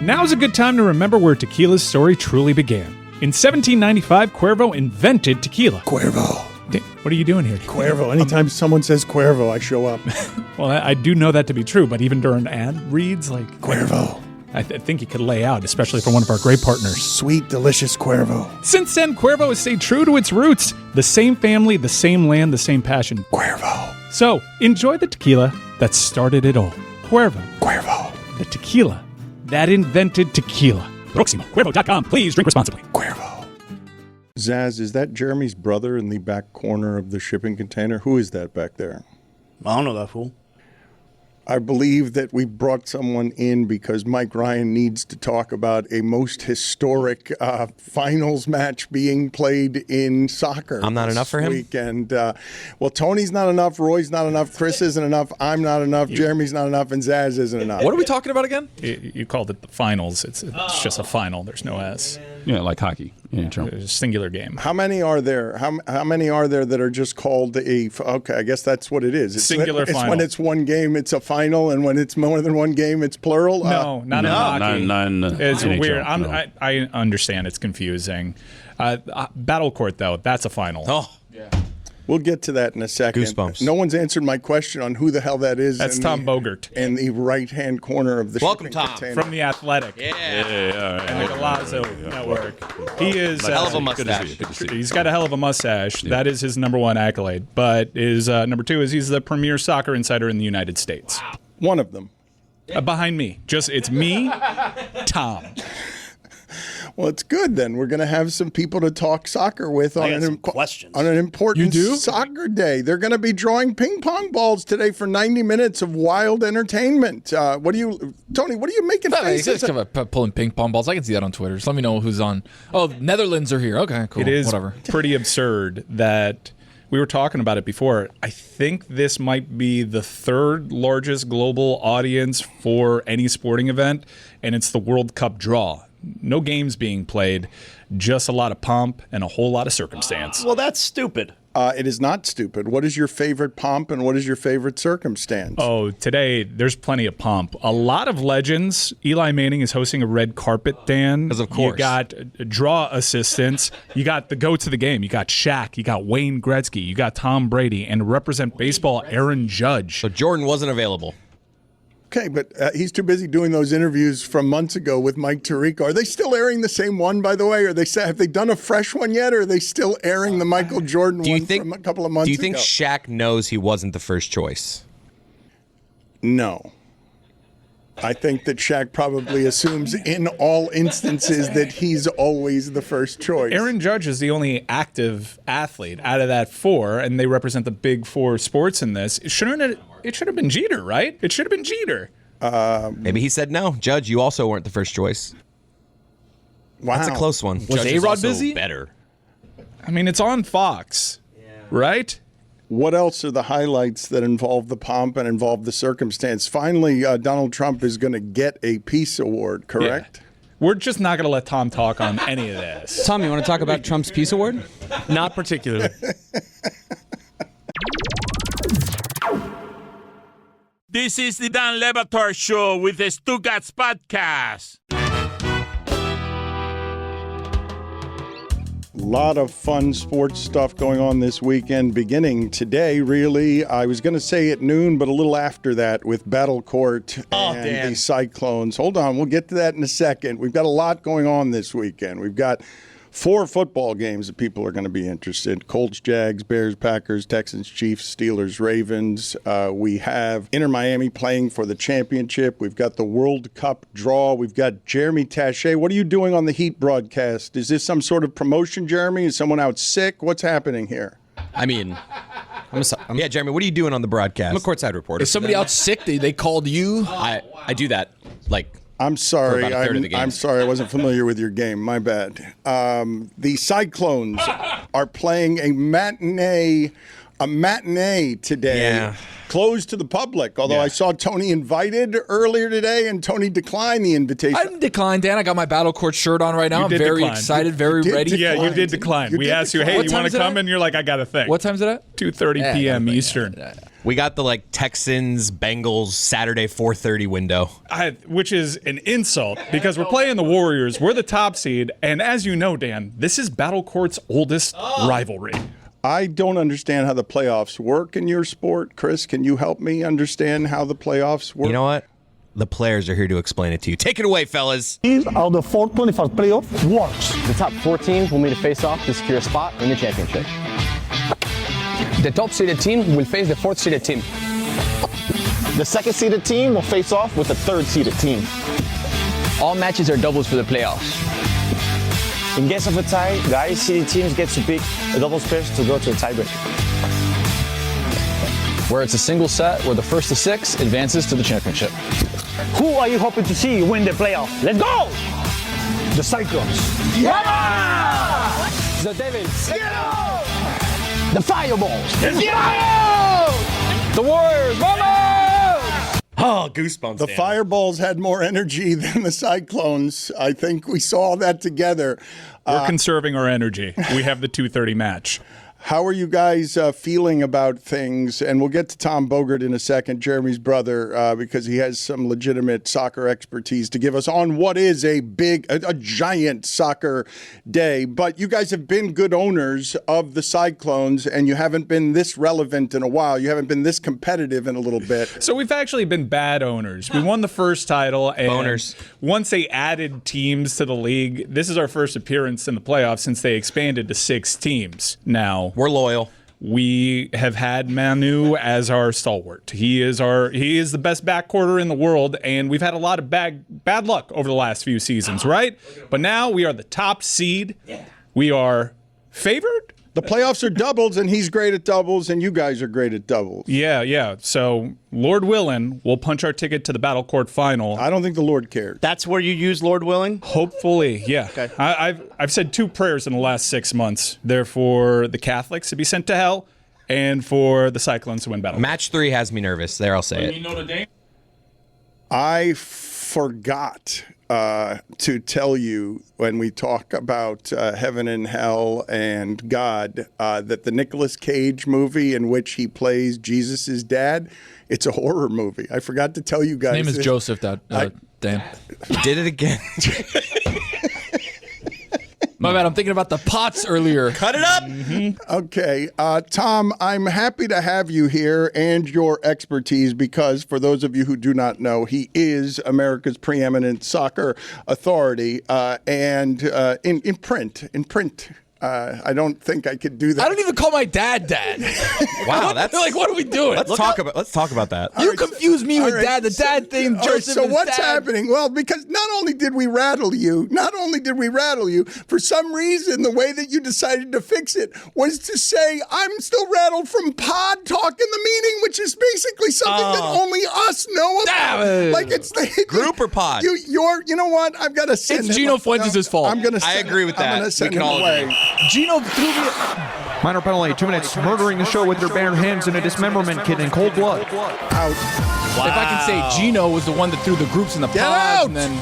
Now's a good time to remember where tequila's story truly began. In 1795, Cuervo invented tequila. Cuervo. What are you doing here? Cuervo. Anytime someone says Cuervo, I show up. Well, I do know that to be true, but even during ad reads, like... Cuervo. I think he could lay out, especially for one of our great partners. Sweet, delicious Cuervo. Since then, Cuervo has stayed true to its roots. The same family, the same land, the same passion. Cuervo. So, enjoy the tequila that started it all. Cuervo. Cuervo. The tequila that invented tequila. Proximo. Cuervo.com. Please drink responsibly. Cuervo. Zaz, is that Jeremy's brother in the back corner of the shipping container? Who is that back there? I don't know that fool. I believe that we brought someone in because Mike Ryan needs to talk about a most historic finals match being played in soccer. I'm not enough for him? Weekend. Well, Tony's not enough, Roy's not enough, Chris isn't enough, I'm not enough, Jeremy's not enough, and Zaz isn't enough. What are we talking about again? You called it the finals. It's just a final. There's no S. Yeah, like hockey. Yeah, true. It's a singular game. How many are there? How many are there that are just called a? Okay, I guess that's what it is. It's singular final. It's when it's one game, it's a final, and when it's more than one game, it's plural. No, not in hockey. Not in it's NHL, weird. no. I understand it's confusing. Battle Court though, that's a final. Oh, Yeah. We'll get to that in a second. Goosebumps. No one's answered my question on who the hell that is. That's Tom Bogert in the right-hand corner of the Welcome, shipping Tom. container. from The Athletic and the Golazo Network. He is Hell of a mustache. Good to see you. He's got a hell of a mustache. That is his number one accolade. But his number two is he's the premier soccer insider in the United States. One of them. Behind me. It's me, Tom. Well, it's good then. We're going to have some people to talk soccer with on got some questions. on an important You do? soccer day. They're going to be drawing ping pong balls today for 90 minutes of wild entertainment. Tony? What are you making he's faces? just kind of pulling ping pong balls. I can see that on Twitter. Just let me know who's on. Oh, Netherlands are here. Okay, cool. It is Whatever. pretty absurd that we were talking about it before. I think this might be the third largest global audience for any sporting event, and it's the World Cup draw. No games being played, just a lot of pomp and a whole lot of circumstance. Well, that's stupid. It is not stupid. What is your favorite pomp and what is your favorite circumstance? Oh, today there's plenty of pomp. A lot of legends. Eli Manning is hosting a red carpet, Dan. 'Cause of course. You got draw assistants. You got the goats of the game. You got Shaq. You got Wayne Gretzky. You got Tom Brady. And to represent baseball, Aaron Judge. So Jordan wasn't available. Okay, but he's too busy doing those interviews from months ago with Mike Tirico. Are they still airing the same one, by the way? Have they done a fresh one yet, or are they still airing the Michael Jordan one from a couple of months ago? Do you think Shaq knows he wasn't the first choice? No. I think that Shaq probably assumes in all instances that he's always the first choice. Aaron Judge is the only active athlete out of that four, and they represent the big four sports in this. It should have been Jeter, right? It should have been Jeter. Maybe he said no. Judge, you also weren't the first choice. Wow. That's a close one. Was Judge is A-Rod also busy? Better. I mean, it's on Fox, right? What else are the highlights that involve the pomp and involve the circumstance? Finally, Donald Trump is going to get a Peace Award, correct? Yeah. We're just not going to let Tom talk on any of this. Tom, you want to talk about Trump's Peace Award? Not particularly. This is the Dan Levator Show with the Stugotz podcast. A lot of fun sports stuff going on this weekend, beginning today, really. I was going to say at noon, but a little after that with Battle Court and the Cyclones. Hold on, we'll get to that in a second. We've got a lot going on this weekend. We've got 4 football games that people are going to be interested. Colts, Jags, Bears, Packers, Texans, Chiefs, Steelers, Ravens. We have Inter Miami playing for the championship. We've got the World Cup draw. We've got Jeremy Taché. What are you doing on the Heat broadcast? Is this some sort of promotion, Jeremy? Is someone out sick? What's happening here? I mean, yeah, Jeremy, what are you doing on the broadcast? I'm a courtside reporter. Is somebody out sick? They called you? I do that, like... I'm sorry. about a third of the game. I'm sorry. I wasn't familiar with your game. My bad. The Cyclones are playing a matinee today. Yeah. Closed to the public. Although I saw Tony invited earlier today, and Tony declined the invitation. I didn't decline, Dan. I got my Battle Court shirt on right now. You I'm did very decline. excited, very did ready. decline. Yeah, you did decline. You We did asked you, decline. hey, What you time want is to it come? at? And you're like, I got to think. What time is it at? 2:30 p.m. Eastern. We got the Texans Bengals Saturday 4:30 window. Which is an insult because we're playing the Warriors. We're the top seed. And as you know, Dan, this is Battle Court's oldest rivalry. I don't understand how the playoffs work in your sport. Chris, can you help me understand how the playoffs work? You know what? The players are here to explain it to you. Take it away, fellas. How the 425 playoff works. The top 4 teams will meet a face-off to secure a spot in the championship. The top-seeded team will face the 4th-seeded team. The 2nd-seeded team will face off with the 3rd-seeded team. All matches are doubles for the playoffs. In case of a tie, the highest-seeded teams get to pick a doubles pair to go to a tiebreak. Where it's a single set where the first to 6 advances to the championship. Who are you hoping to see win the playoff? Let's go! The Cyclones. Yeah! The Devils. The Fireballs. The Warriors, vamos! Oh, goosebumps. The Fireballs had more energy than the Cyclones. I think we saw that together. We're conserving our energy. We have the 2:30 match. How are you guys feeling about things? And we'll get to Tom Bogert in a second, Jeremy's brother, because he has some legitimate soccer expertise to give us on what is a giant soccer day. But you guys have been good owners of the Cyclones, and you haven't been this relevant in a while. You haven't been this competitive in a little bit. So we've actually been bad owners. We won the first title, and Boners. Once they added teams to the league, this is our first appearance in the playoffs since they expanded to 6 teams now. We're loyal. We have had Manu as our stalwart. He is the best backcourter in the world, and we've had a lot of bad luck over the last few seasons, right? But now we are the top seed. We are favored. The playoffs are doubles, and he's great at doubles, and you guys are great at doubles. Yeah. So, Lord willing, we'll punch our ticket to the Battle Court final. I don't think the Lord cares. That's where you use Lord willing? Hopefully, yeah. Okay. I've said 2 prayers in the last 6 months. They're for the Catholics to be sent to hell, and for the Cyclones to win Battle. Match 3 has me nervous. There, I'll say it. I forgot to tell you when we talk about heaven and hell and God that the Nicolas Cage movie in which he plays Jesus' dad, it's a horror movie. I forgot to tell you guys. His name is Joseph, Dan. Did it again. My bad, I'm thinking about the pots earlier. Cut it up. Okay. Tom, I'm happy to have you here and your expertise because for those of you who do not know, he is America's preeminent soccer authority and in print. I don't think I could do that. I don't even call my dad. Wow, that's what are we doing? Let's talk about that. You confuse me with All right, dad. The dad thing, Joseph. So what's dad. happening? Well, because not only did we rattle you, for some reason, the way that you decided to fix it was to say, I'm still rattled from pod talk in the meeting, which is basically something that only us know about. Like it's the Group or pod? You know what? I've got to send It's him. Gino Fuentes' fault. I agree with that. I'm going to send We can him all away. agree. Gino threw me. Minor penalty, 2 minutes, murdering the show with their bare hands in a dismemberment kit in cold blood. Out. If I can say, Gino was the one that threw the groups in the Get pods, out! and then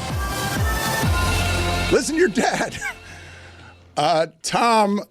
Listen to your dad. Tom,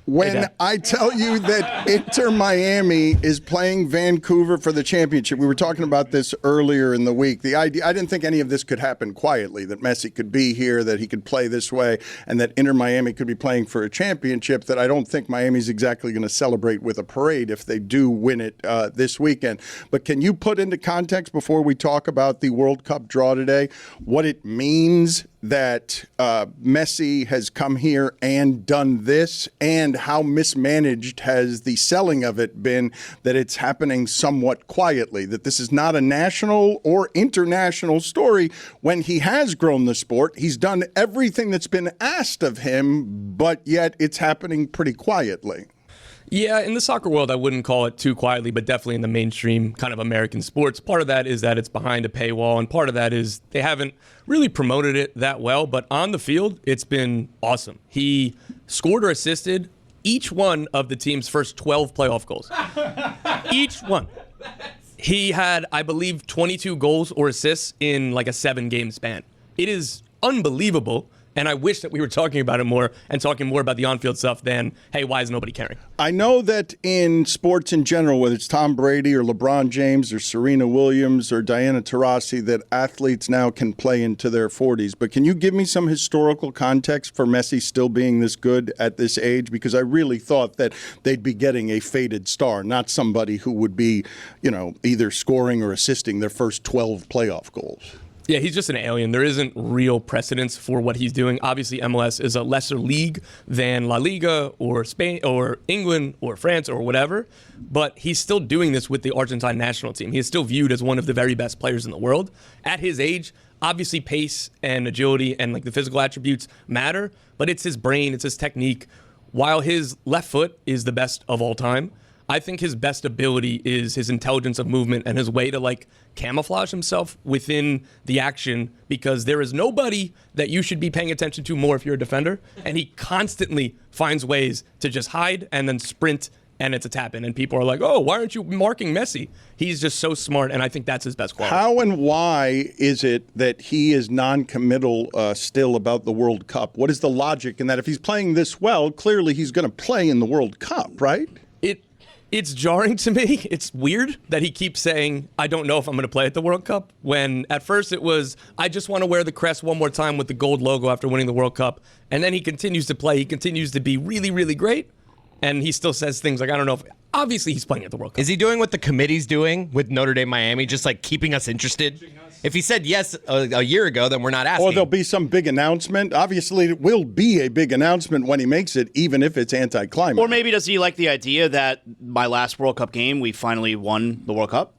when I tell you that Inter Miami is playing Vancouver for the championship, we were talking about this earlier in the week. The idea, I didn't think any of this could happen quietly, that Messi could be here, that he could play this way, and that Inter Miami could be playing for a championship that I don't think Miami's exactly going to celebrate with a parade if they do win it this weekend. But can you put into context before we talk about the World Cup draw today, what it means that Messi has come here and done this, and how mismanaged has the selling of it been, that it's happening somewhat quietly, that this is not a national or international story when he has grown the sport. He's done everything that's been asked of him, but yet it's happening pretty quietly. Yeah, in the soccer world, I wouldn't call it too quietly, but definitely in the mainstream kind of American sports. Part of that is that it's behind a paywall, and part of that is they haven't really promoted it that well. But on the field, it's been awesome. He scored or assisted each one of the team's first 12 playoff goals. Each one. He had, I believe, 22 goals or assists in like a 7-game span. It is unbelievable. And I wish that we were talking about it more and talking more about the on-field stuff than, hey, why is nobody caring? I know that in sports in general, whether it's Tom Brady or LeBron James or Serena Williams or Diana Taurasi, that athletes now can play into their 40s. But can you give me some historical context for Messi still being this good at this age? Because I really thought that they'd be getting a faded star, not somebody who would be, either scoring or assisting their first 12 playoff goals. Yeah, he's just an alien. There isn't real precedence for what he's doing. Obviously, MLS is a lesser league than La Liga or Spain or England or France or whatever, but he's still doing this with the Argentine national team. He is still viewed as one of the very best players in the world. At his age, obviously pace and agility and the physical attributes matter, but it's his brain, it's his technique. While his left foot is the best of all time, I think his best ability is his intelligence of movement and his way to camouflage himself within the action, because there is nobody that you should be paying attention to more if you're a defender. And he constantly finds ways to just hide and then sprint, and it's a tap in. And people are like, oh, why aren't you marking Messi? He's just so smart, and I think that's his best quality. How and why is it that he is non-committal still about the World Cup? What is the logic in that? If he's playing this well, clearly he's going to play in the World Cup, right? It's jarring to me. It's weird that he keeps saying, I don't know if I'm going to play at the World Cup, when at first it was, I just want to wear the crest one more time with the gold logo after winning the World Cup. And then he continues to play. He continues to be really, really great. And he still says things like, I don't know if... Obviously, he's playing at the World Cup. Is he doing what the committee's doing with Notre Dame Miami, just keeping us interested? If he said yes a year ago, then we're not asking. Or there'll be some big announcement. Obviously, it will be a big announcement when he makes it, even if it's anticlimactic. Or maybe does he like the idea that my last World Cup game, we finally won the World Cup?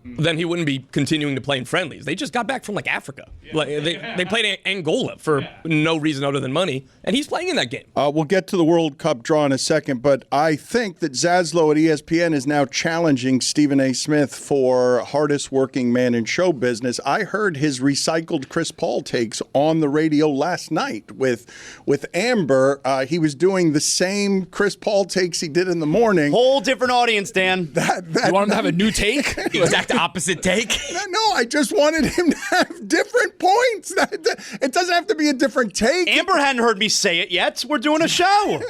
Then he wouldn't be continuing to play in friendlies. They just got back from Africa. They played Angola for no reason other than money, and he's playing in that game. We'll get to the World Cup draw in a second, but I think that Zaslow at ESPN is now challenging Stephen A. Smith for hardest working man in show business. I heard his recycled Chris Paul takes on the radio last night with Amber. He was doing the same Chris Paul takes he did in the morning. Whole different audience, Dan. You want him to have a new take? Exact opposite take? No, I just wanted him to have different points. It doesn't have to be a different take. Amber hadn't heard me say it yet. We're doing a show.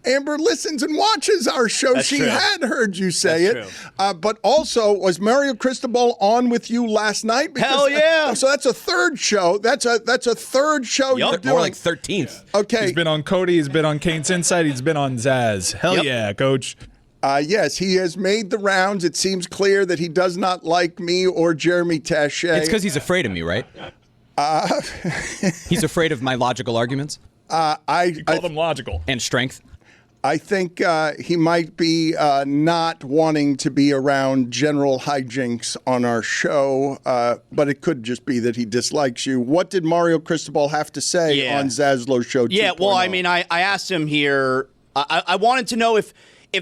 Amber listens and watches our show. That's she true. had heard you say That's it. But also, was Mario Cristobal on with you last night? Hell yeah. So that's a third show. That's a third show you're doing. More like 13th. Okay. He's been on Cody. He's been on Kane's Insight. He's been on Zaz. Hell yeah, Coach. Yes, he has made the rounds. It seems clear that he does not like me or Jeremy Taché. It's because he's afraid of me, right? He's afraid of my logical arguments. You call them logical. And strength. I think he might be not wanting to be around general hijinks on our show, but it could just be that he dislikes you. What did Mario Cristobal have to say on Zaslow's show 2.0? Yeah, well, I mean, I asked him here, I wanted to know if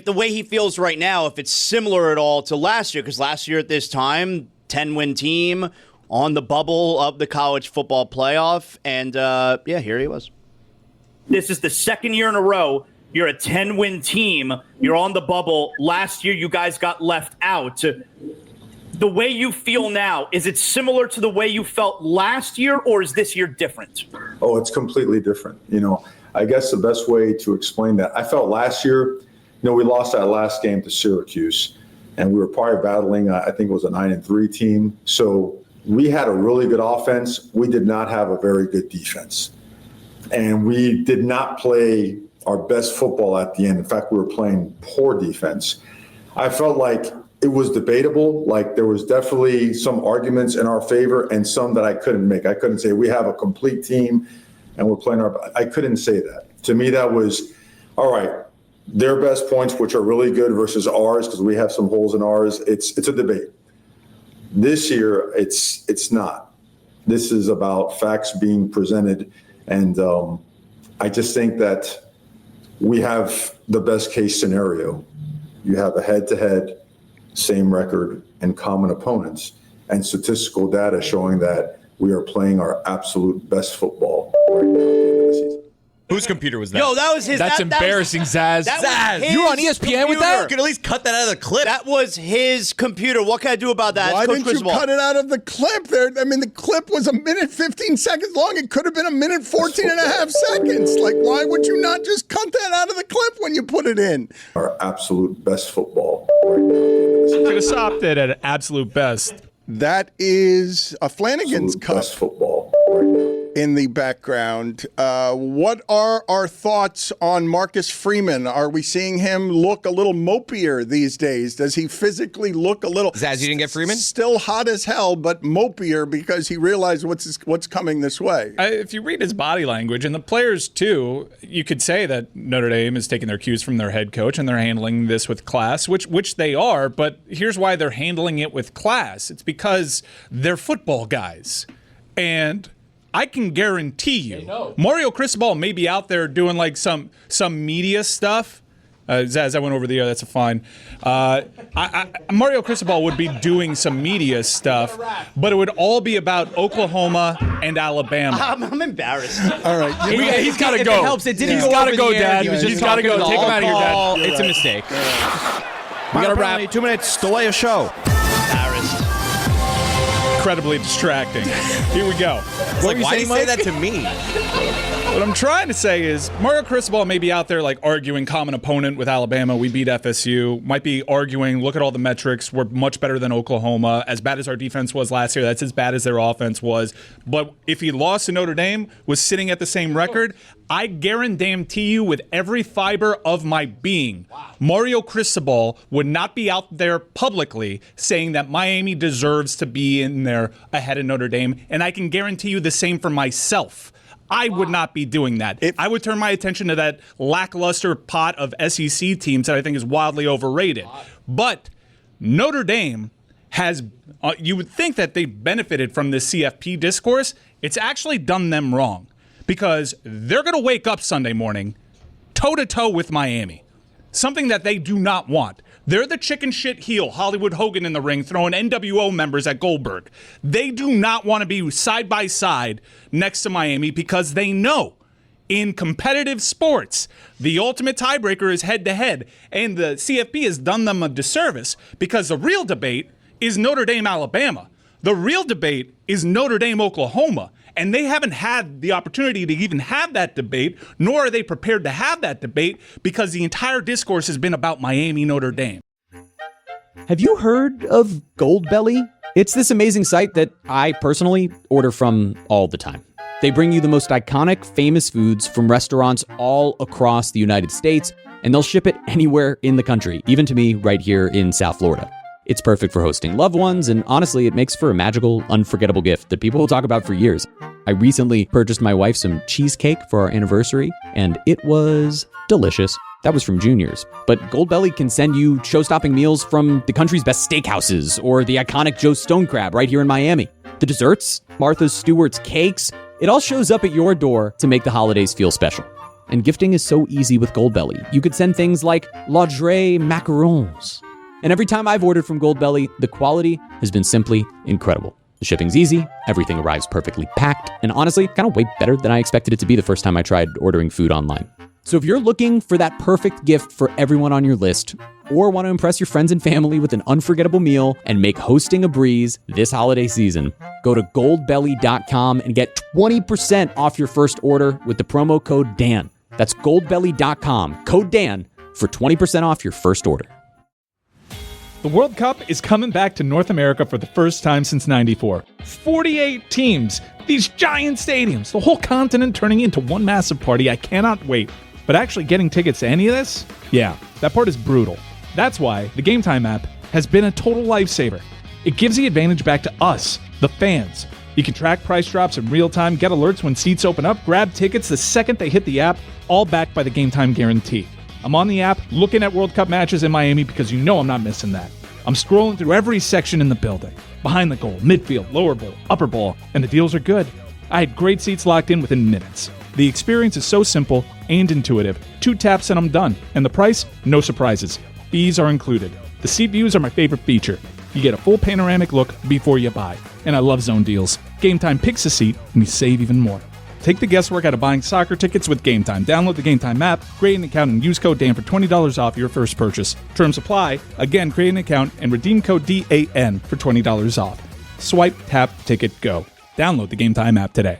the way he feels right now, if it's similar at all to last year, because last year at this time, 10-win team on the bubble of the college football playoff, and here he was. This is the second year in a row you're a 10-win team. You're on the bubble. Last year, you guys got left out. The way you feel now, is it similar to the way you felt last year, or is this year different? Oh, it's completely different. I guess the best way to explain that, I felt last year, we lost that last game to Syracuse, and we were probably battling, I think it was a 9-3 team. So we had a really good offense. We did not have a very good defense. And we did not play our best football at the end. In fact, we were playing poor defense. I felt like it was debatable. Like there was definitely some arguments in our favor and some that I couldn't make. I couldn't say we have a complete team and we're playing I couldn't say that. To me, that was, all right, their best points, which are really good, versus ours, because we have some holes in ours. It's a debate. This year, it's not. This is about facts being presented, and I just think that we have the best case scenario. You have a head-to-head, same record, and common opponents, and statistical data showing that we are playing our absolute best football right now at the end of the season. Whose computer was that? Yo, that was his. That's embarrassing, Zaz. Zaz, you were on ESPN with that? You could at least cut that out of the clip. That was his computer. What can I do about that? Why Coach didn't you Cristobal. cut it out of the clip? The clip was 1:15 long. It could have been 1:14.5 Like, why would you not just cut that out of the clip when you put it in? Our absolute best football right now. Should have stopped it at absolute best. That is a Flanagan's Absolute Cup best football right now. in the background. What are our thoughts on Marcus Freeman? Are we seeing him look a little mopier these days? Does he physically look a little... Zaz, you didn't get Freeman? Still hot as hell, but mopier because he realized what's coming this way. If you read his body language, and the players too, you could say that Notre Dame is taking their cues from their head coach and they're handling this with class, which they are, but here's why they're handling it with class. It's because they're football guys. And I can guarantee you, Mario Cristobal may be out there doing like some media stuff. Zaz, I went over the air. That's a fine. Mario Cristobal would be doing some media stuff, but it would all be about Oklahoma and Alabama. I'm embarrassed. All right. He's got to go. It helps. It didn't He's go got to over go, the air. Dad. He was just He's got to talking go. to Take him out of here, Dad. all. It's a mistake. We got to wrap. 2 minutes. Delay a show. Embarrassed. Incredibly distracting. Here we go. It's like, why do you say that to me? What I'm trying to say is Mario Cristobal may be out there like arguing common opponent with Alabama. We beat FSU. Might be arguing, look at all the metrics. We're much better than Oklahoma. As bad as our defense was last year, that's as bad as their offense was. But if he lost to Notre Dame, was sitting at the same record, I guarantee you with every fiber of my being, Mario Cristobal would not be out there publicly saying that Miami deserves to be in there ahead of Notre Dame. And I can guarantee you the same for myself. I would not be doing that. I would turn my attention to that lackluster pot of SEC teams that I think is wildly overrated. But Notre Dame has, you would think that they benefited from this CFP discourse. It's actually done them wrong because they're going to wake up Sunday morning toe-to-toe with Miami, something that they do not want. They're the chicken shit heel, Hollywood Hogan in the ring, throwing NWO members at Goldberg. They do not want to be side by side next to Miami because they know in competitive sports, the ultimate tiebreaker is head to head. And the CFP has done them a disservice because the real debate is Notre Dame, Alabama. The real debate is Notre Dame, Oklahoma. And they haven't had the opportunity to even have that debate, nor are they prepared to have that debate because the entire discourse has been about Miami, Notre Dame. Have you heard of Goldbelly? It's this amazing site that I personally order from all the time. They bring you the most iconic, famous foods from restaurants all across the United States, and they'll ship it anywhere in the country, even to me right here in South Florida. It's perfect for hosting loved ones, and honestly, it makes for a magical, unforgettable gift that people will talk about for years. I recently purchased my wife some cheesecake for our anniversary, and it was delicious. That was from Junior's. But Goldbelly can send you show-stopping meals from the country's best steakhouses, or the iconic Joe's Stone Crab right here in Miami. The desserts, Martha Stewart's cakes, it all shows up at your door to make the holidays feel special. And gifting is so easy with Goldbelly. You could send things like Laudre macarons. And every time I've ordered from Goldbelly, the quality has been simply incredible. The shipping's easy, everything arrives perfectly packed, and honestly, kind of way better than I expected it to be the first time I tried ordering food online. So if you're looking for that perfect gift for everyone on your list, or want to impress your friends and family with an unforgettable meal and make hosting a breeze this holiday season, go to goldbelly.com and get 20% off your first order with the promo code DAN. That's goldbelly.com, code DAN, for 20% off your first order. The World Cup is coming back to North America for the first time since '94. 48 teams, these giant stadiums, the whole continent turning into one massive party. I cannot wait. But actually getting tickets to any of this? Yeah, that part is brutal. That's why the Game Time app has been a total lifesaver. It gives the advantage back to us, the fans. You can track price drops in real time, get alerts when seats open up, grab tickets the second they hit the app, all backed by the Game Time guarantee. I'm on the app looking at World Cup matches in Miami because you know I'm not missing that. I'm scrolling through every section in the building. Behind the goal, midfield, lower bowl, upper bowl, and the deals are good. I had great seats locked in within minutes. The experience is so simple and intuitive. 2 taps and I'm done. And the price? No surprises. Fees are included. The seat views are my favorite feature. You get a full panoramic look before you buy. And I love zone deals. Game Time picks a seat and you save even more. Take the guesswork out of buying soccer tickets with Game Time. Download the Game Time app, create an account, and use code DAN for $20 off your first purchase. Terms apply. Again, create an account and redeem code DAN for $20 off. Swipe, tap, ticket, go. Download the Game Time app today.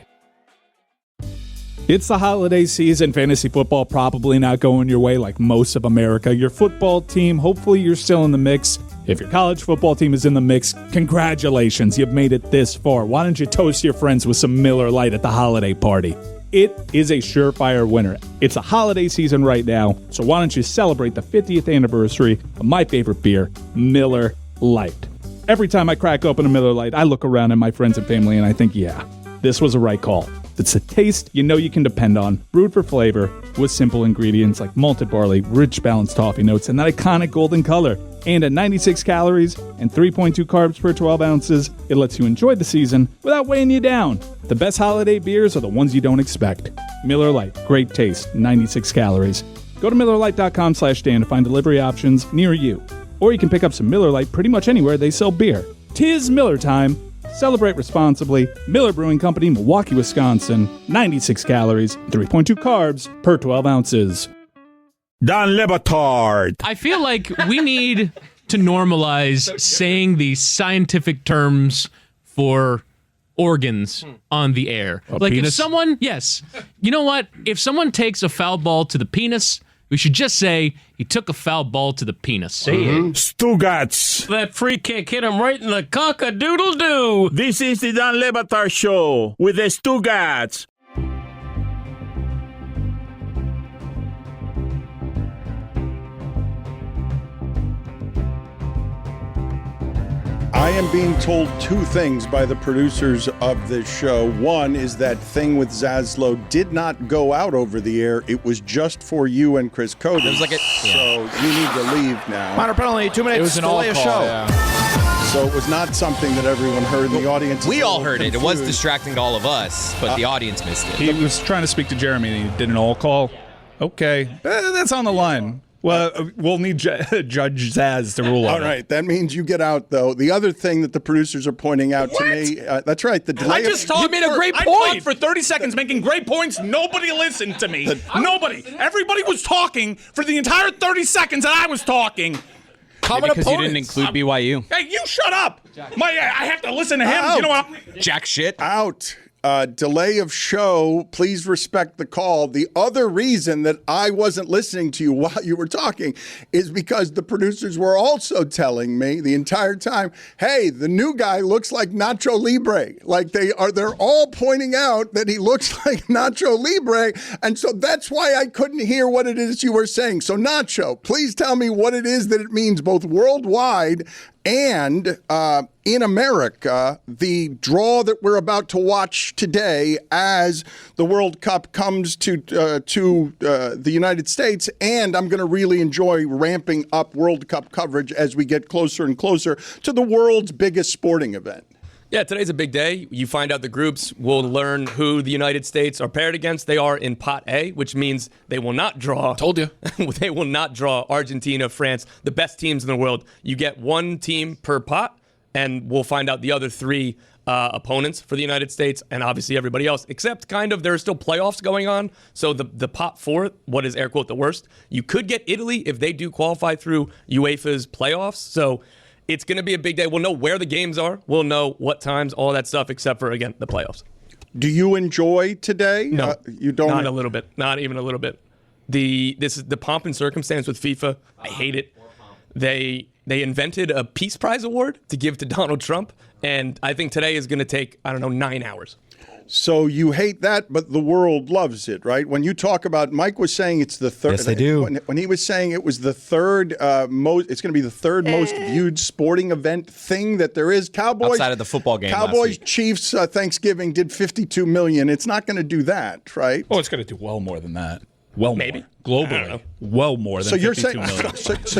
It's the holiday season. Fantasy football probably not going your way like most of America. Your football team, hopefully you're still in the mix. If your college football team is in the mix, congratulations, you've made it this far. Why don't you toast your friends with some Miller Lite at the holiday party? It is a surefire winner. It's a holiday season right now, so why don't you celebrate the 50th anniversary of my favorite beer, Miller Lite. Every time I crack open a Miller Lite, I look around at my friends and family and I think, yeah, this was a right call. It's a taste you know you can depend on, brewed for flavor, with simple ingredients like malted barley, rich balanced toffee notes, and that iconic golden color. And at 96 calories and 3.2 carbs per 12 ounces, it lets you enjoy the season without weighing you down. The best holiday beers are the ones you don't expect. Miller Lite, great taste, 96 calories. Go to MillerLite.com/Dan to find delivery options near you. Or you can pick up some Miller Lite pretty much anywhere they sell beer. 'Tis Miller time. Celebrate responsibly. Miller Brewing Company, Milwaukee, Wisconsin. 96 calories, 3.2 carbs per 12 ounces. Dan Le Batard. I feel like we need to normalize saying the scientific terms for organs on the air. Like penis? if someone, yes, you know what? If someone takes a foul ball to the penis, we should just say he took a foul ball to the penis. Stugotz. That free kick hit him right in the cock-a-doodle-doo. This is the Dan Le Batard Show with the Stugotz. I am being told two things by the producers of this show. One is that thing with Zaslow did not go out over the air. It was just for you and Chris Cody. It was like So you need to leave now. Minor penalty, 2 minutes. It was an delay all of call. show. Yeah. So it was not something that everyone heard in the audience. We all heard it. It was distracting to all of us, but the audience missed it. He was trying to speak to Jeremy and he did an all call. Okay, that's on the line. Well, we'll need Judge Zaz to rule on All right, that means you get out, though. The other thing that the producers are pointing out to me, that's right, the delay. You made a great point. I talked for 30 seconds making great points. Nobody listened to me. Nobody. Everybody was talking for the entire 30 seconds that I was talking. Common because opponents. You didn't include BYU. Hey, you shut up. I have to listen to him. Out. You know what? Jack shit. Out. Delay of show, please respect the call. The other reason that I wasn't listening to you while you were talking is because the producers were also telling me the entire time, hey, the new guy looks like Nacho Libre. Like they're all pointing out that he looks like Nacho Libre. And so that's why I couldn't hear what it is you were saying. So Nacho, please tell me what it is that it means both worldwide and in America, the draw that we're about to watch today as the World Cup comes to the United States, and I'm going to really enjoy ramping up World Cup coverage as we get closer and closer to the world's biggest sporting event. Yeah, today's a big day. You find out the groups. We'll learn who the United States are paired against. They are in Pot A, which means they will not draw. Told you. They will not draw Argentina, France, the best teams in the world. You get one team per pot, and we'll find out the other three opponents for the United States and obviously everybody else, except kind of there are still playoffs going on. So the pot four, what is air quote the worst? You could get Italy if they do qualify through UEFA's playoffs. So it's going to be a big day. We'll know where the games are. We'll know what times, all that stuff, except for, again, the playoffs. Do you enjoy today? No. You don't? Not a little bit. Not even a little bit. This is the pomp and circumstance with FIFA. I hate it. They invented a Peace Prize award to give to Donald Trump, and I think today is going to take, 9 hours. So you hate that, but the world loves it, right? When you talk about, Mike was saying it's the third. Yes, they do. When he was saying it was the third most, it's going to be the third most viewed sporting event thing that there is. Cowboys outside of the football game. Cowboys Chiefs Thanksgiving did 52 million. It's not going to do that, right? Oh, it's going to do well more than that. Well, maybe more. Globally, well more than 52 million. So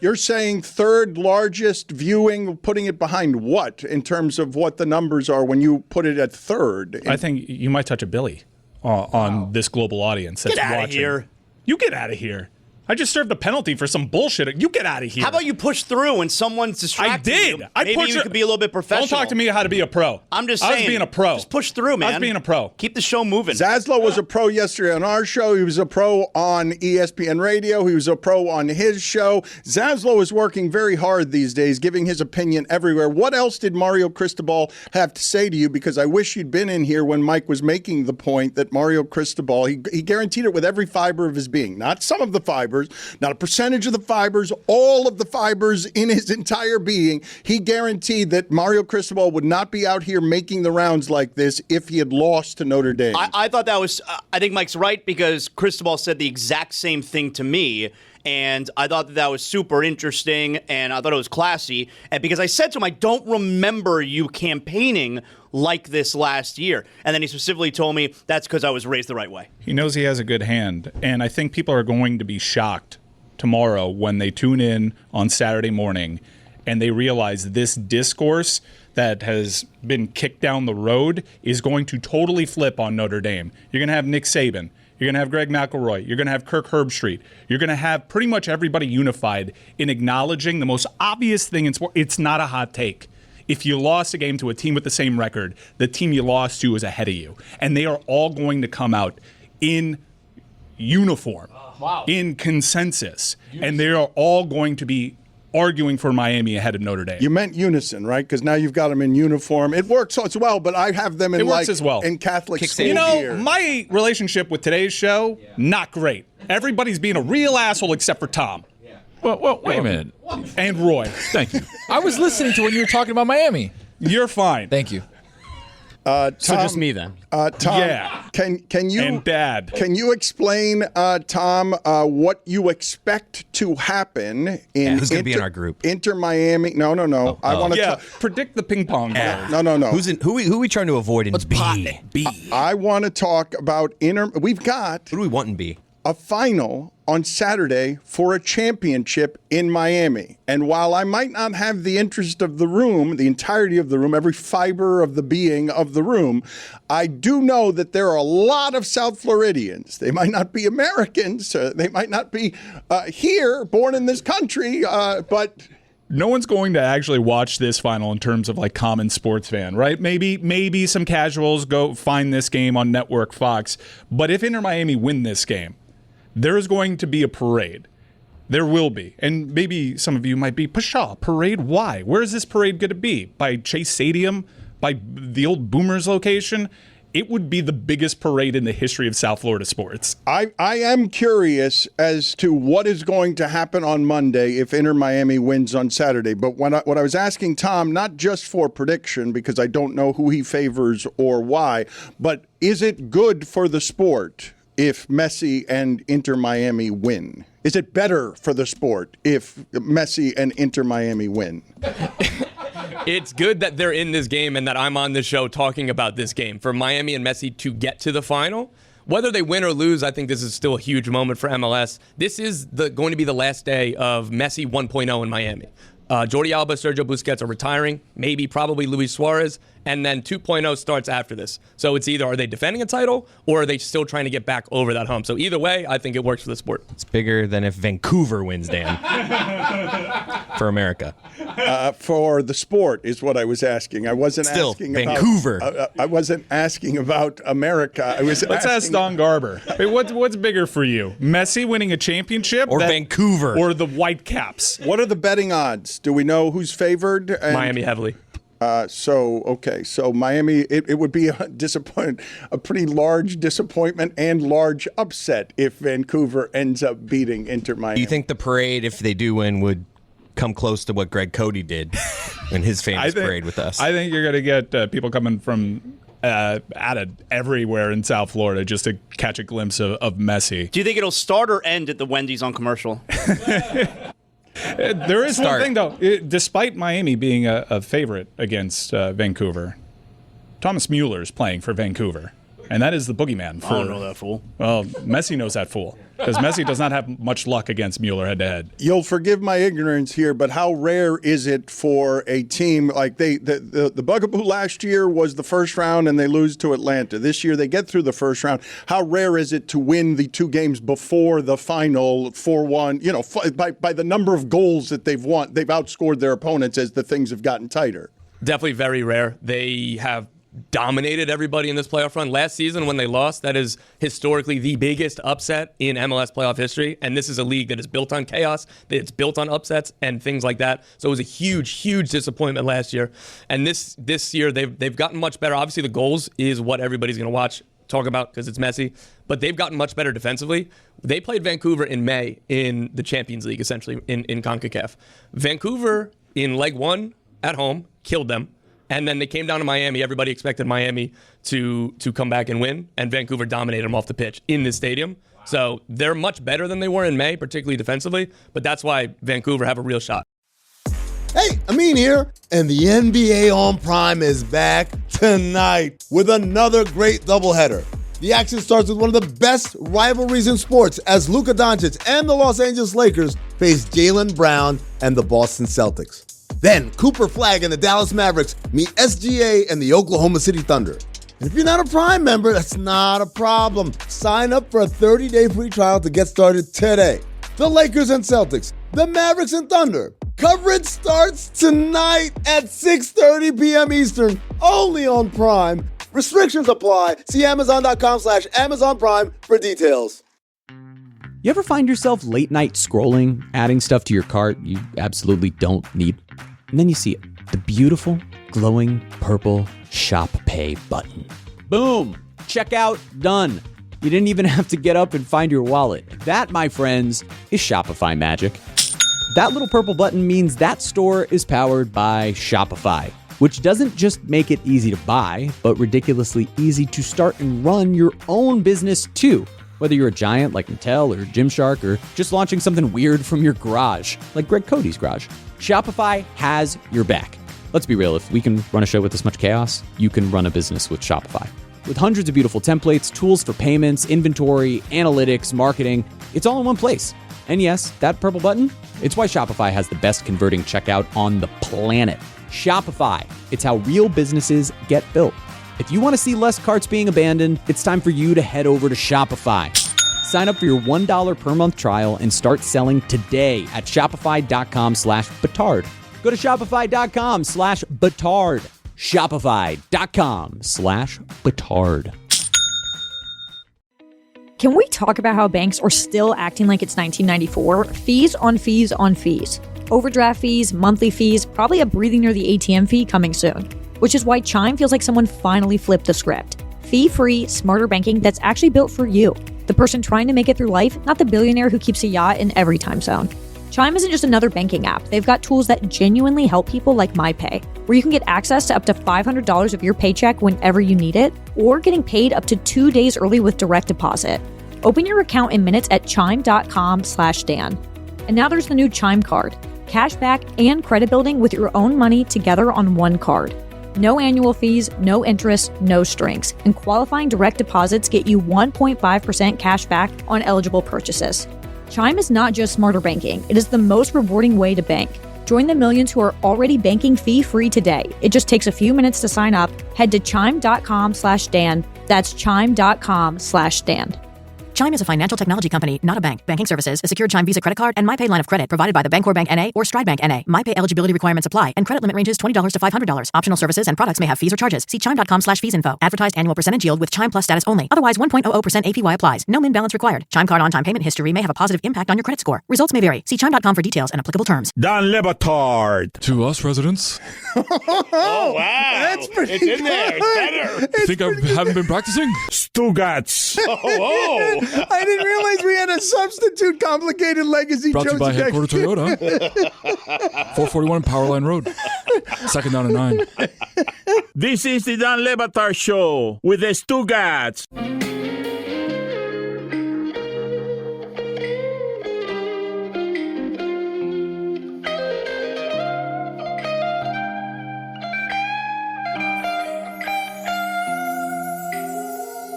you're saying third largest viewing, putting it behind what in terms of what the numbers are when you put it at third? I think you might touch a Billy on this global audience that's Get out watching. of here. You get out of here. I just served a penalty for some bullshit. You get out of here. How about you push through when someone's distracting you? Maybe you could be a little bit professional. Don't talk to me how to be a pro. I'm just saying. I was being a pro. Just push through, man. I was being a pro. Keep the show moving. Zaslow was a pro yesterday on our show. He was a pro on ESPN Radio. He was a pro on his show. Zaslow is working very hard these days, giving his opinion everywhere. What else did Mario Cristobal have to say to you? Because I wish you'd been in here when Mike was making the point that Mario Cristobal, he guaranteed it with every fiber of his being. Not some of the fibers, not a percentage of the fibers, all of the fibers in his entire being. He guaranteed that Mario Cristobal would not be out here making the rounds like this if he had lost to Notre Dame. I thought that was, I think Mike's right, because Cristobal said the exact same thing to me. And I thought that was super interesting, and I thought it was classy. And because I said to him, I don't remember you campaigning like this last year. And then he specifically told me that's because I was raised the right way. He knows he has a good hand. And I think people are going to be shocked tomorrow when they tune in on Saturday morning and they realize this discourse that has been kicked down the road is going to totally flip on Notre Dame. You're going to have Nick Saban. You're going to have Greg McElroy. You're going to have Kirk Herbstreit. You're going to have pretty much everybody unified in acknowledging the most obvious thing in sport. It's not a hot take. If you lost a game to a team with the same record, the team you lost to is ahead of you. And they are all going to come out in uniform, in consensus. And they are all going to be arguing for Miami ahead of Notre Dame. You meant unison, right? Because now you've got them in uniform. It works as well, but I have them in in Catholic school gear. My relationship with today's show, not great. Everybody's being a real asshole except for Tom. Well, wait a minute. And Roy. Thank you. I was listening to when you were talking about Miami. You're fine. Thank you. Tom, so just me then. Tom, yeah. Can you and Dad? Can you explain, Tom, what you expect to happen in? Who's going to be in our group? Inter Miami? No. I want to predict the ping pong. No. Who are we trying to avoid in B? B. I want to talk about Inter. We've got. Who do we want in B? A final on Saturday for a championship in Miami. And while I might not have the interest of the room, the entirety of the room, every fiber of the being of the room, I do know that there are a lot of South Floridians. They might not be Americans. They might not be here, born in this country, but... No one's going to actually watch this final in terms of like common sports fan, right? Maybe some casuals go find this game on Network Fox. But if Inter Miami win this game, there is going to be a parade. There will be. And maybe some of you might be, Pshaw, parade? Why? Where is this parade going to be? By Chase Stadium? By the old Boomers location? It would be the biggest parade in the history of South Florida sports. I am curious as to what is going to happen on Monday if Inter Miami wins on Saturday. But what I was asking Tom, not just for prediction, because I don't know who he favors or why, but is it good for the sport if Messi and Inter Miami win? Is it better for the sport if Messi and Inter Miami win? It's good that they're in this game and that I'm on the show talking about this game. For Miami and Messi to get to the final, whether they win or lose, I think this is still a huge moment for MLS. This is going to be the last day of Messi 1.0 in Miami. Jordi Alba, Sergio Busquets are retiring, probably Luis Suarez, and then 2.0 starts after this. So it's either are they defending a title or are they still trying to get back over that hump? So either way, I think it works for the sport. It's bigger than if Vancouver wins, Dan. For America. For the sport is what I was asking. I wasn't asking Vancouver. About I wasn't asking about America. Let's ask Don Garber. Hey, what's bigger for you? Messi winning a championship or Vancouver or the Whitecaps? What are the betting odds? Do we know who's favored? Miami heavily. So Miami, it would be a pretty large disappointment and large upset if Vancouver ends up beating Inter Miami. Do you think the parade, if they do win, would come close to what Greg Cody did in his famous parade with us? I think you're going to get people coming from everywhere in South Florida just to catch a glimpse of Messi. Do you think it'll start or end at the Wendy's on commercial? There is one thing, though. Despite Miami being a favorite against Vancouver, Thomas Mueller is playing for Vancouver. and that is the boogeyman. I don't know that fool. Well, Messi knows that fool because Messi does not have much luck against Mueller head-to-head. You'll forgive my ignorance here, but how rare is it for a team like the bugaboo last year was the first round and they lose to Atlanta. This year they get through the first round. How rare is it to win the 2 games before the final 4-1? By the number of goals that they've won, they've outscored their opponents as the things have gotten tighter. Definitely very rare. They have dominated everybody in this playoff run. Last season when they lost, that is historically the biggest upset in MLS playoff history. And this is a league that is built on chaos, that it's built on upsets and things like that. So it was a huge disappointment last year. And this year they've gotten much better. Obviously the goals is what everybody's going to talk about because it's Messi, but they've gotten much better defensively. They played Vancouver in May in the Champions League, essentially in CONCACAF. Vancouver in leg 1 at home killed them. And then they came down to Miami. Everybody expected Miami to come back and win, and Vancouver dominated them off the pitch in this stadium. So they're much better than they were in May, particularly defensively, but that's why Vancouver have a real shot. Hey, Amin here, and the NBA on Prime is back tonight with another great doubleheader. The action starts with one of the best rivalries in sports as Luka Doncic and the Los Angeles Lakers face Jaylen Brown and the Boston Celtics. Then Cooper Flag and the Dallas Mavericks meet SGA and the Oklahoma City Thunder. And if you're not a Prime member, that's not a problem. Sign up for a 30-day free trial to get started today. The Lakers and Celtics, the Mavericks and Thunder. Coverage starts tonight at 6:30 p.m. Eastern, only on Prime. Restrictions apply. See Amazon.com/Amazon Prime for details. You ever find yourself late night scrolling, adding stuff to your cart you absolutely don't need? And then you see it, the beautiful, glowing, purple Shop Pay button. Boom! Checkout done. You didn't even have to get up and find your wallet. That, my friends, is Shopify magic. That little purple button means that store is powered by Shopify, which doesn't just make it easy to buy, but ridiculously easy to start and run your own business too. Whether you're a giant like Mattel or Gymshark or just launching something weird from your garage, like Greg Cody's garage, Shopify has your back. Let's be real, if we can run a show with this much chaos, you can run a business with Shopify. With hundreds of beautiful templates, tools for payments, inventory, analytics, marketing, it's all in one place. And yes, that purple button, it's why Shopify has the best converting checkout on the planet. Shopify, it's how real businesses get built. If you want to see less carts being abandoned, it's time for you to head over to Shopify. Sign up for your $1 per month trial and start selling today at shopify.com/Batard. Go to shopify.com/Batard. Shopify.com/Batard. Can we talk about how banks are still acting like it's 1994? Fees on fees on fees. Overdraft fees, monthly fees, probably a breathing near the ATM fee coming soon. Which is why Chime feels like someone finally flipped the script. Fee-free, smarter banking that's actually built for you. The person trying to make it through life, not the billionaire who keeps a yacht in every time zone. Chime isn't just another banking app. They've got tools that genuinely help people like MyPay, where you can get access to up to $500 of your paycheck whenever you need it, or getting paid up to 2 days early with direct deposit. Open your account in minutes at chime.com/Dan. And now there's the new Chime card. Cashback and credit building with your own money together on one card. No annual fees, no interest, no strings. And qualifying direct deposits get you 1.5% cash back on eligible purchases. Chime is not just smarter banking. It is the most rewarding way to bank. Join the millions who are already banking fee-free today. It just takes a few minutes to sign up. Head to chime.com/Dan. That's chime.com/Dan. Chime is a financial technology company, not a bank. Banking services, a secured Chime Visa credit card, and MyPay line of credit provided by the Bancorp Bank N.A. or Stride Bank N.A. MyPay eligibility requirements apply, and credit limit ranges $20 to $500. Optional services and products may have fees or charges. See chime.com/fees info. Advertised annual percentage yield with Chime Plus status only. Otherwise, 1.00% APY applies. No min balance required. Chime card on-time payment history may have a positive impact on your credit score. Results may vary. See chime.com for details and applicable terms. Dan Batard. To us residents. Oh, wow. That's pretty It's in there. It's better. You think I haven't been practicing? Stugotz. I didn't realize we had a substitute complicated legacy. Brought to you by Headquarter Toyota. 441 Powerline Road. Second down and 9. This is the Dan Batard Show with the Stugotz.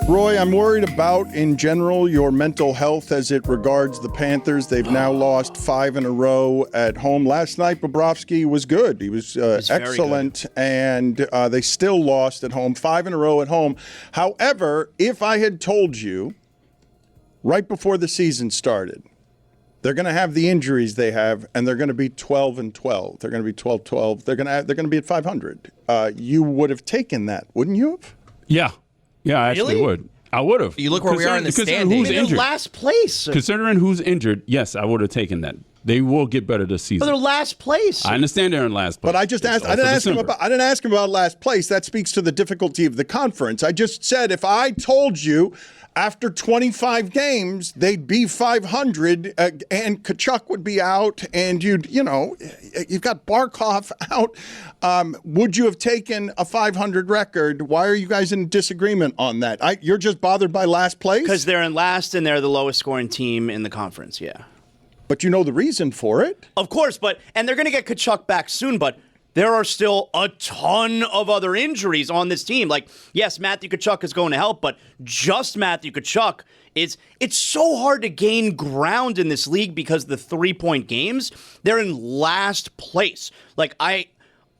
Roy, I'm worried about, in general, your mental health as it regards the Panthers. They've now lost 5 in a row at home. Last night, Bobrovsky was good. He was excellent, and they still lost at home, 5 in a row at home. However, if I had told you right before the season started, they're going to have the injuries they have, and they're going to be 12-12. They're going to be 12-12. They're going to be at 500. You would have taken that, wouldn't you have? Yeah. Yeah, I actually would. I would have. You look where we are in the standings. They're last place. Considering who's injured, yes, I would have taken that. They will get better this season. But they're last place. I understand they're in last place. But I just asked. I didn't ask him about last place. That speaks to the difficulty of the conference. I just said if I told you after 25 games they'd be 500 and Tkachuk would be out, and you've got Barkov out. Would you have taken a 500 record? Why are you guys in disagreement on that? You're just bothered by last place because they're in last and they're the lowest scoring team in the conference. Yeah. But you know the reason for it. Of course, and they're going to get Tkachuk back soon, but there are still a ton of other injuries on this team. Like, yes, Matthew Tkachuk is going to help, but just Matthew Tkachuk it's so hard to gain ground in this league because the 3-point games, they're in last place. Like,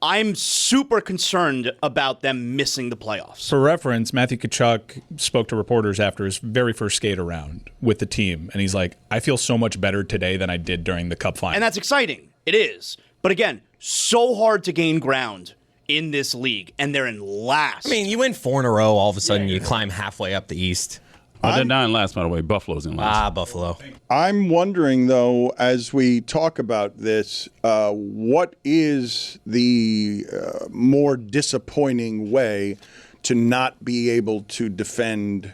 I'm super concerned about them missing the playoffs. For reference, Matthew Tkachuk spoke to reporters after his very first skate around with the team, and he's like, I feel so much better today than I did during the Cup final. And that's exciting. It is. But again, so hard to gain ground in this league, and they're in last. I mean, you win 4 in a row, all of a sudden you climb halfway up the East. They're not in last, by the way. Buffalo's in last. Buffalo. I'm wondering, though, as we talk about this, what is the more disappointing way to not be able to defend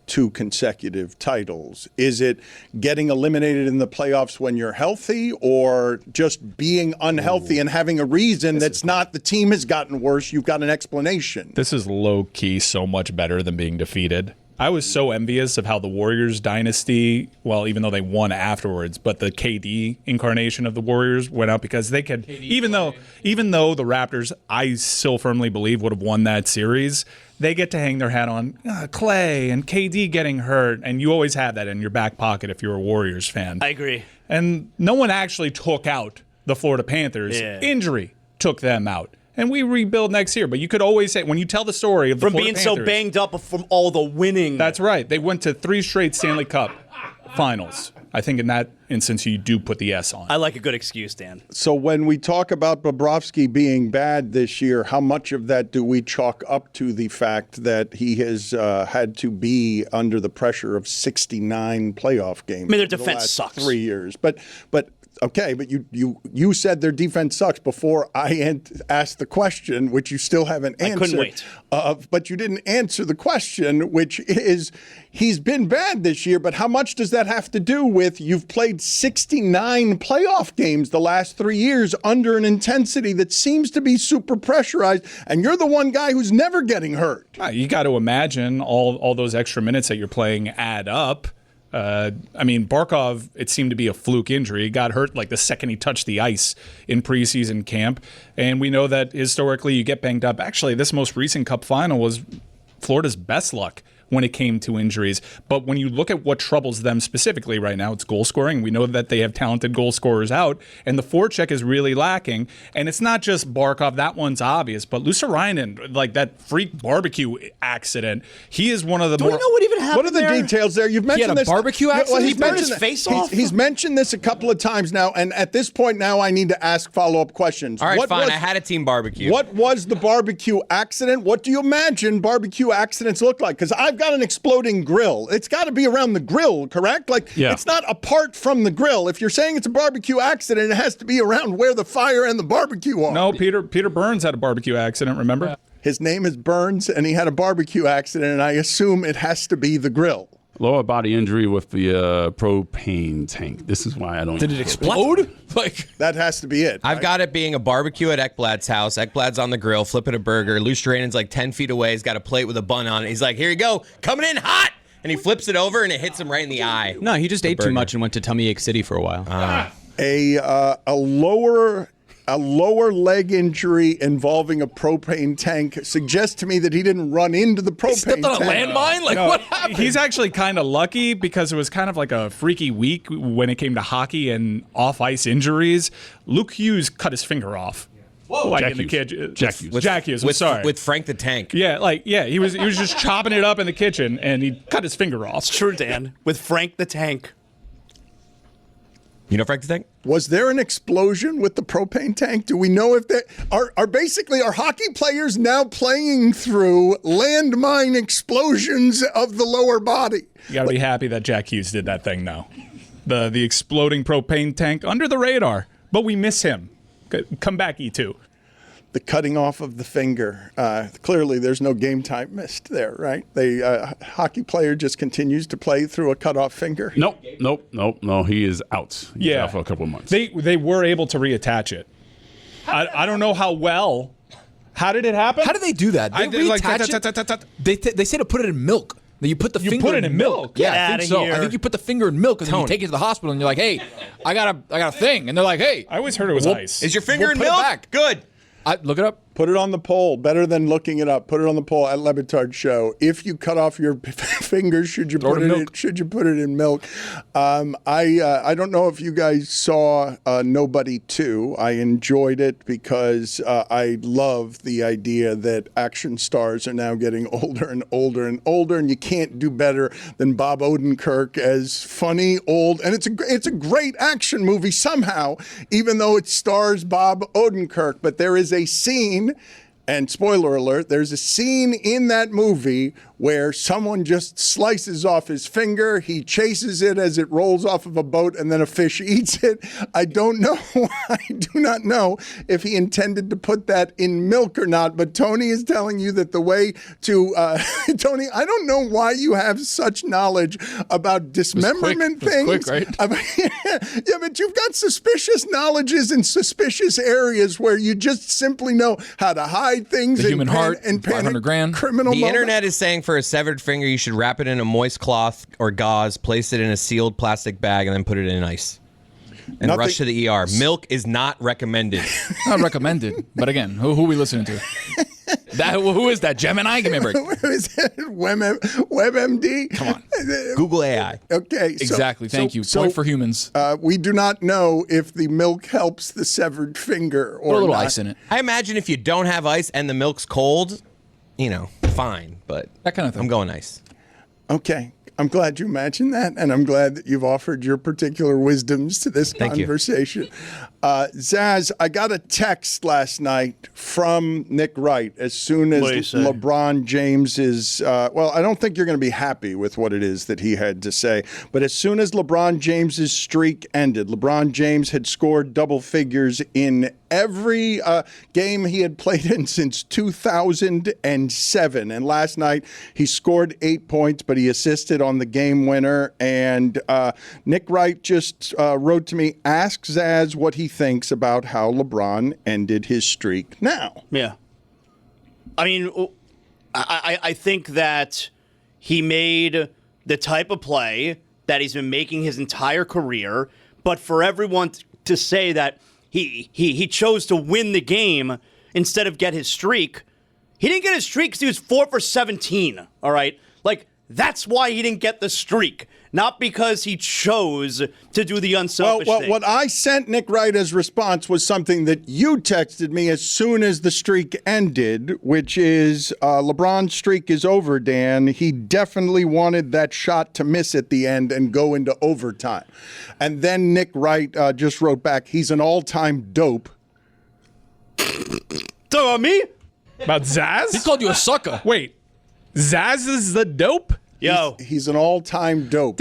2 consecutive titles? Is it getting eliminated in the playoffs when you're healthy, or just being unhealthy and having a reason that's not the team has gotten worse, you've got an explanation? This is low-key so much better than being defeated. I was so envious of how the Warriors dynasty, well, even though they won afterwards, but the KD incarnation of the Warriors went out because they could, even though the Raptors, I still firmly believe, would have won that series, they get to hang their hat on Clay and KD getting hurt, and you always have that in your back pocket if you're a Warriors fan. I agree. And no one actually took out the Florida Panthers. Yeah. Injury took them out. And we rebuild next year. But you could always say, when you tell the story of the Florida Panthers, from being so banged up from all the winning. That's right. They went to 3 straight Stanley Cup finals. I think in that instance, you do put the S on. I like a good excuse, Dan. So when we talk about Bobrovsky being bad this year, how much of that do we chalk up to the fact that he has had to be under the pressure of 69 playoff games? I mean, their defense sucks. 3 years. But okay, but you said their defense sucks before I asked the question, which you still haven't answered. I couldn't wait. But you didn't answer the question, which is, he's been bad this year, but how much does that have to do with you've played 69 playoff games the last 3 years under an intensity that seems to be super pressurized, and you're the one guy who's never getting hurt? You got to imagine all those extra minutes that you're playing add up. I mean, Barkov, it seemed to be a fluke injury. He got hurt like the second he touched the ice in preseason camp. And we know that historically you get banged up. Actually, this most recent Cup final was Florida's best luck when it came to injuries. But when you look at what troubles them specifically right now, it's goal scoring. We know that they have talented goal scorers out, and the forecheck is really lacking. And it's not just Barkov, that one's obvious, but Luostarinen, like that freak barbecue accident, he is one of the Do we know what even happened? What are the details there? You've mentioned he had a this barbecue accident. Well, he burned his face off. He's mentioned this a couple of times now, and at this point now, I need to ask follow-up questions. All right, fine. I had a team barbecue. What was the barbecue accident? What do you imagine barbecue accidents look like? Because I've got an exploding grill. It's got to be around the grill, correct? It's not apart from the grill. If you're saying it's a barbecue accident, it has to be around where the fire and the barbecue are. No, Peter Burns had a barbecue accident, remember? Yeah. His name is Burns, and he had a barbecue accident, and I assume it has to be the grill. Lower body injury with the propane tank. This is why I don't. Did it explode? That has to be it. I've got it being a barbecue at Ekblad's house. Ekblad's on the grill, flipping a burger. Luostarinen's like 10 feet away. He's got a plate with a bun on it. He's like, here you go, coming in hot. And he flips it over, and it hits him right in the eye. No, he just ate too much and went to Tummy Ache City for a while. A lower a lower leg injury involving a propane tank suggests to me that he didn't run into the propane stepped on a tank. landmine? Like, No, what happened? He's actually kind of lucky because it was kind of like a freaky week when it came to hockey and off-ice injuries. Luke Hughes cut his finger off. Whoa, like Jack in the Hughes. kitchen. Jack Hughes. Jack Hughes. I'm sorry. With Frank the Tank. Yeah, he was just chopping it up in the kitchen and he cut his finger off. It's true, Dan. With Frank the Tank. You know Frank the Tank? Was there an explosion with the propane tank? Do we know if they are hockey players now playing through landmine explosions of the lower body? You got to be happy that Jack Hughes did that thing now. The exploding propane tank under the radar, but we miss him. Come back, E2. The cutting off of the finger. Clearly, there's no game time missed there, right? The hockey player just continues to play through a cut off finger. No. He is out. He's out for a couple of months. They were able to reattach it. I don't know how well. How did it happen? How did they do that? They reattach it? They say to put it in milk. That you put the finger put it in milk. Yeah, Get I think so. here. I think you put the finger in milk and then you take it to the hospital and you're like, hey, I got a thing. And they're like, hey. I always heard it was ice. Is your finger We'll in put it milk? back. Good. Look it up. Put it on the poll. Better than looking it up. Put it on the poll at Le Batard Show. If you cut off your fingers, should you put it in milk? I don't know if you guys saw Nobody 2. I enjoyed it because I love the idea that action stars are now getting older and older and older, and you can't do better than Bob Odenkirk as funny, old, and it's a great action movie somehow, even though it stars Bob Odenkirk. But there is a scene. And spoiler alert, there's a scene in that movie where someone just slices off his finger. He chases it as it rolls off of a boat and then a fish eats it. I don't know. I do not know if he intended to put that in milk or not. But Tony is telling you that the way to, Tony, I don't know why you have such knowledge about dismemberment things. Quick, right? Yeah, but you've got suspicious knowledges in suspicious areas where you just simply know how to hide things. The human heart, and 500 grand. Criminal The moments. internet is saying for a severed finger, you should wrap it in a moist cloth or gauze, place it in a sealed plastic bag, and then put it in ice. And rush to the ER. Milk is not recommended. Not recommended. But again, who are we listening to? Who is that? Gemini? Give me a break. Is it WebMD? Come on. Google AI. Okay. Exactly. Thank you. Point for humans. We do not know if the milk helps the severed finger or Put a little not. ice in it. I imagine if you don't have ice and the milk's cold, fine. But that kind of thing. I'm going ice. Okay. I'm glad you mentioned that, and I'm glad that you've offered your particular wisdoms to this conversation. Zaz, I got a text last night from Nick Wright as soon as LeBron James is, I don't think you're going to be happy with what it is that he had to say, but as soon as LeBron James's streak ended, LeBron James had scored double figures in every game he had played in since 2007. And last night he scored 8 points, but he assisted on the game winner. And Nick Wright just wrote to me, ask Zaz what he thinks about how LeBron ended his streak now. Yeah. I mean, I think that he made the type of play that he's been making his entire career, but for everyone to say that he chose to win the game instead of get his streak. He didn't get his streak because he was 4 for 17, all right? Like, that's why he didn't get the streak, not because he chose to do the unselfish thing. What I sent Nick Wright as response was something that you texted me as soon as the streak ended, which is LeBron's streak is over, Dan. He definitely wanted that shot to miss at the end and go into overtime. And then Nick Wright just wrote back, he's an all-time dope. Talking about me? About Zaz? He called you a sucker. Wait, Zaz is the dope? Yo. He's an all-time dope.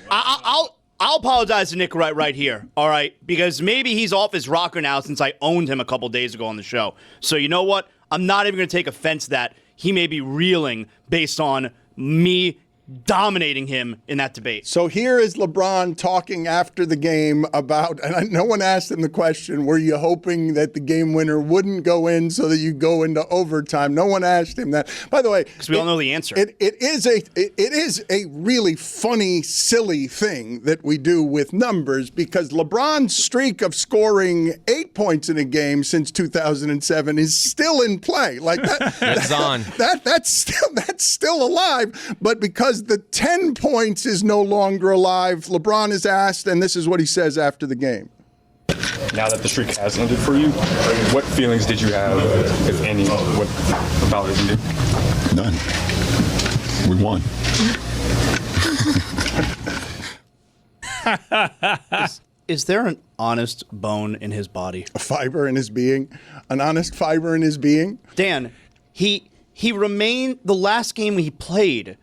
I'll apologize to Nick right here, all right? Because maybe he's off his rocker now since I owned him a couple days ago on the show. So you know what? I'm not even going to take offense that he may be reeling based on me dominating him in that debate. So here is LeBron talking after the game about, and no one asked him the question, were you hoping that the game winner wouldn't go in so that you go into overtime? No one asked him that. By the way, because we all know the answer. It is a really funny, silly thing that we do with numbers, because LeBron's streak of scoring 8 points in a game since 2007 is still in play. Like that, it's on. That's still alive, but because the 10 points is no longer alive, LeBron is asked, and this is what he says after the game. Now that the streak has ended for you, what feelings did you have, if any, about it? None. We won. Is there an honest bone in his body? A fiber in his being? An honest fiber in his being? Dan, he remained, the last game he played,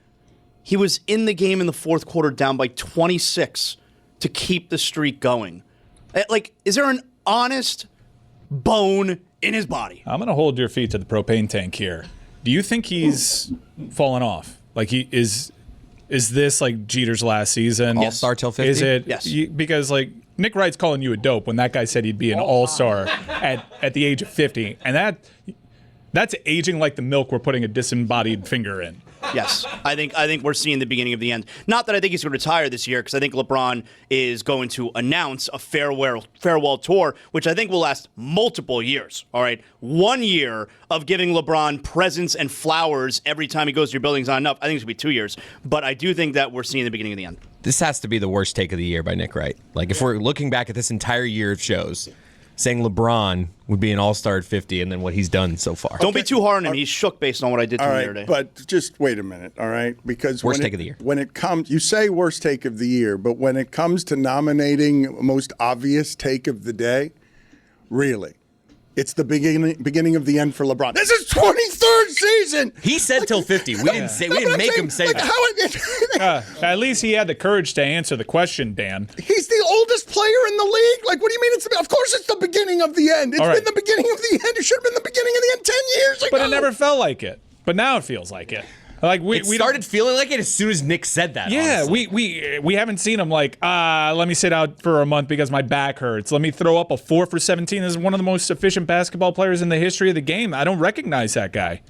he was in the game in the fourth quarter down by 26 to keep the streak going. Like, is there an honest bone in his body? I'm going to hold your feet to the propane tank here. Do you think he's fallen off? Like, he is this like Jeter's last season? All-star till 50? Is it? Yes. Because like Nick Wright's calling you a dope when that guy said he'd be an all-star at the age of 50. And that's aging like the milk we're putting a disembodied finger in. Yes, I think we're seeing the beginning of the end. Not that I think he's going to retire this year, because I think LeBron is going to announce a farewell tour, which I think will last multiple years. All right, 1 year of giving LeBron presents and flowers every time he goes to your building is not enough. I think it's going to be 2 years, but I do think that we're seeing the beginning of the end. This has to be the worst take of the year by Nick Wright. Like, if we're looking back at this entire year of shows, saying LeBron would be an all-star at 50 and then what he's done so far. Don't be too hard on him. He's shook based on what I did to him the other day. But just wait a minute, all right? Because worst take of the year. When it comes, you say worst take of the year, but when it comes to nominating most obvious take of the day, really, it's the beginning of the end for LeBron. This is 23rd season. He said till 50. We didn't make him say that. At least he had the courage to answer the question, Dan. He's the oldest player in the league. Like, what do you mean? Of course, it's the beginning of the end. It's been the beginning of the end. It should have been the beginning of the end 10 years ago. But it never felt like it. But now it feels like it. Like we started feeling like it as soon as Nick said that. Yeah, honestly. we haven't seen him like, let me sit out for a month because my back hurts. Let me throw up a 4 for 17. This is one of the most efficient basketball players in the history of the game. I don't recognize that guy.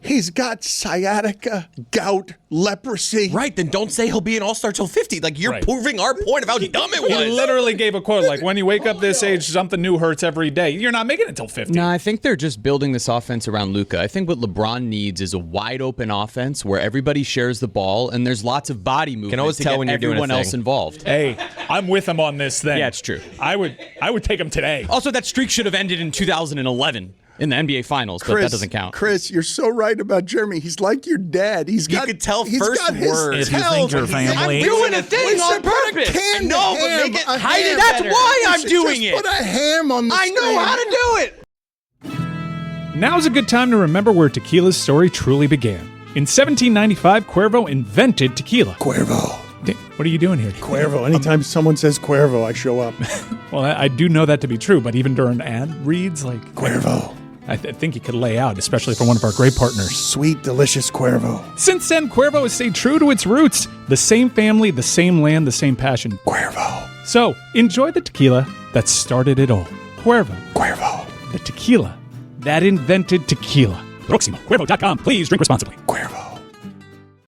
He's got sciatica, gout, leprosy. Right, then don't say he'll be an all-star till 50. Like, you're proving our point of how dumb it was. He literally gave a quote like, when you wake up this age, something new hurts every day. You're not making it till 50. No, I think they're just building this offense around Luka. I think what LeBron needs is a wide-open offense where everybody shares the ball and there's lots of body movement. Can always tell when you're doing everyone else involved. Hey, I'm with him on this thing. Yeah, it's true. I would take him today. Also, that streak should have ended in 2011. In the NBA Finals, but that doesn't count. Chris, you're so right about Jeremy. He's like your dad. You could tell first words. If you think your family... I'm doing a thing on purpose. No, but make it hide it That's better. why I'm doing it. Put a ham on the I know how to do it. Now's a good time to remember where tequila's story truly began. In 1795, Cuervo invented tequila. Cuervo. What are you doing here? Cuervo. Anytime someone says Cuervo, I show up. Well, I do know that to be true, but even during ad reads, like... Cuervo. I think he could lay out, especially for one of our great partners. Sweet, delicious Cuervo. Since then, Cuervo has stayed true to its roots. The same family, the same land, the same passion. Cuervo. So, enjoy the tequila that started it all. Cuervo. Cuervo. The tequila that invented tequila. Proximo. Cuervo.com. Please drink responsibly. Cuervo.